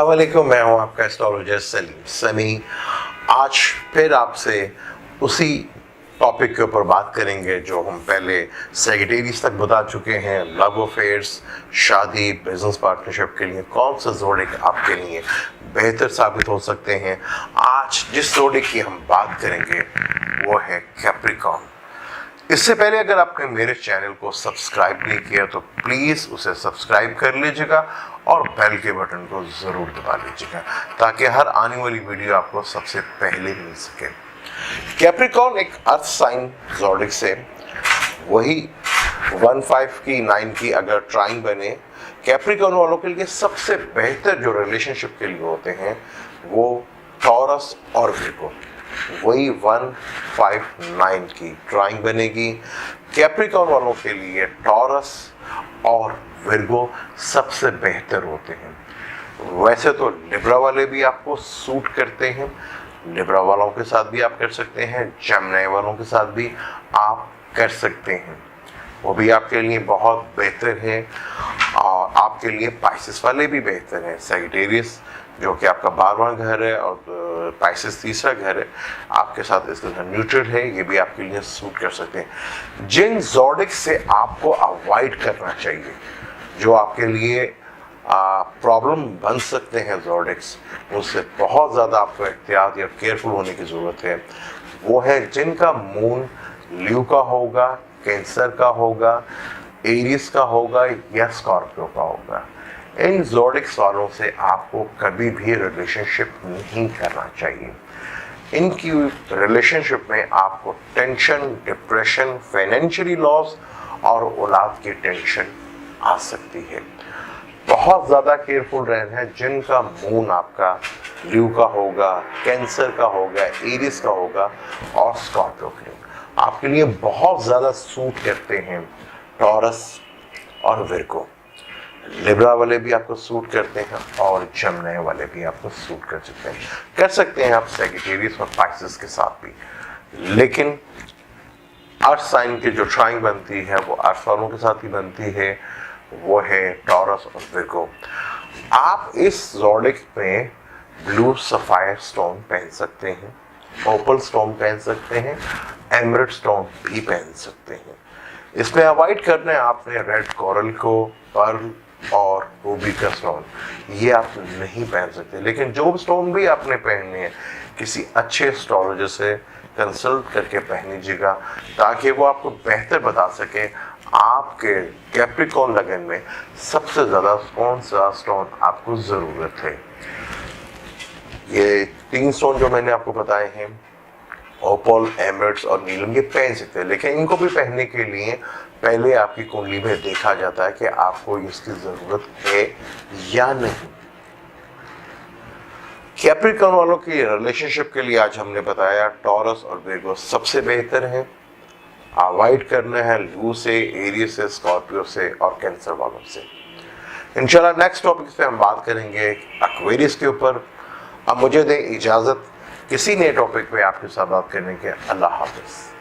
अस्सलाम वालेकुम, मैं हूं आपका एस्ट्रोलॉजिस्ट सलीम सनी। आज फिर आपसे उसी टॉपिक के ऊपर बात करेंगे जो हम पहले सेक्रेटरीज तक बता चुके हैं। लव अफेयर्स, शादी, बिजनेस पार्टनरशिप के लिए कौन सा जोड़िक आपके लिए बेहतर साबित हो सकते हैं। आज जिस जोड़िक की हम बात करेंगे वो है कैप्रिकॉर्न। इससे पहले अगर आपने मेरे चैनल को सब्सक्राइब नहीं किया तो प्लीज़ उसे सब्सक्राइब कर लीजिएगा और बेल के बटन को ज़रूर दबा लीजिएगा ताकि हर आने वाली वीडियो आपको सबसे पहले मिल सके। कैप्रिकॉर्न एक अर्थ साइन ज़ोडिक से वही 1-5 की 9 की अगर ट्राइन बने, कैप्रिकॉर्न वालों के लिए सबसे बेहतर जो रिलेशनशिप के लिए होते हैं वो टॉरस और विर्गो। वही 1-5-9 की ट्राइन बनेगी। कैप्रिकॉर्न वालों के लिए टॉरस और विर्गो सबसे बेहतर होते हैं। वैसे तो लिब्रा वाले भी आपको सूट करते हैं, लिब्रा वालों के साथ भी आप कर सकते हैं, जेमिनी वालों के साथ भी आप कर सकते हैं, वो भी आपके लिए बहुत बेहतर है। और आपके लिए पाइसेस वाले भी बेहतर हैं। सेजिटेरियस जो कि आपका 12वां घर है और पाइसेस तीसरा घर है, आपके साथ इसके साथ न्यूट्रल है, ये भी आपके लिए सूट कर सकते हैं। जिन ज़ोडिक से आपको अवॉइड करना चाहिए, जो आपके लिए प्रॉब्लम बन सकते हैं ज़ोडिक्स, उससे बहुत ज़्यादा आपको एहतियात या केयरफुल होने की ज़रूरत है, वो है जिनका मून ल्यू का होगा, कैंसर का होगा, एरियस का होगा या स्कॉर्पियो का होगा। इन ज़ोडिक्स वालों से आपको कभी भी रिलेशनशिप नहीं करना चाहिए। इनकी रिलेशनशिप में आपको टेंशन, डिप्रेशन, फाइनेंशियली लॉस और औलाद की टेंशन आ सकती है। बहुत ज़्यादा केयरफुल रहना है। जिनका मून आपका ल्यू का होगा, कैंसर का होगा, एरियस का होगा और स्कॉर्पियो के आपके लिए बहुत ज़्यादा सूट करते हैं टॉरस और विर्गो। लिब्रा वाले भी आपको सूट करते हैं और जेमिनी वाले भी आपको सूट कर सकते हैं आप सेजिटेरियस और पाइसेस के साथ भी। लेकिन अर्थ साइन की जो ट्राइन बनती है वो अर्थ वालों के साथ ही बनती है, वो है टॉरस और विर्गो। आप इस ज़ोडिक में ब्लू सफायर स्टोन पहन सकते हैं, ओपल स्टोन पहन सकते हैं, एमरेल्ड स्टोन भी पहन सकते हैं। इसमें अवॉइड करना है आपने रेड कोरल को, पर्ल और रूबी का स्टोन, ये आप नहीं पहन सकते। लेकिन जो स्टोन भी आपने पहनने हैं किसी अच्छे एस्ट्रोलॉजर से कंसल्ट करके पहन लीजिएगा ताकि वो आपको बेहतर बता सके आपके कैप्रिकॉर्न लगन में सबसे ज़्यादा कौन सा स्टोन आपको ज़रूरत है। ये 3 स्टोन जो मैंने आपको बताए हैं, ओपल, एमरेल्ड्स और नीलम, ये पहन सकते हैं। लेकिन इनको भी पहनने के लिए पहले आपकी कुंडली में देखा जाता है कि आपको इसकी ज़रूरत है या नहीं। कैप्रिकॉर्न वालों की रिलेशनशिप के लिए आज हमने बताया टॉरस और विर्गो सबसे बेहतर है। अवॉइड करना है ल्यू से, एरियस से, स्कॉर्पियो से और कैंसर वालों से। इंशाल्लाह नेक्स्ट टॉपिक पे हम बात करेंगे एक्वेरियस के ऊपर। अब मुझे दें इजाज़त किसी नए टॉपिक पे आपके साथ बात करने के। अल्लाह हाफ़िज़।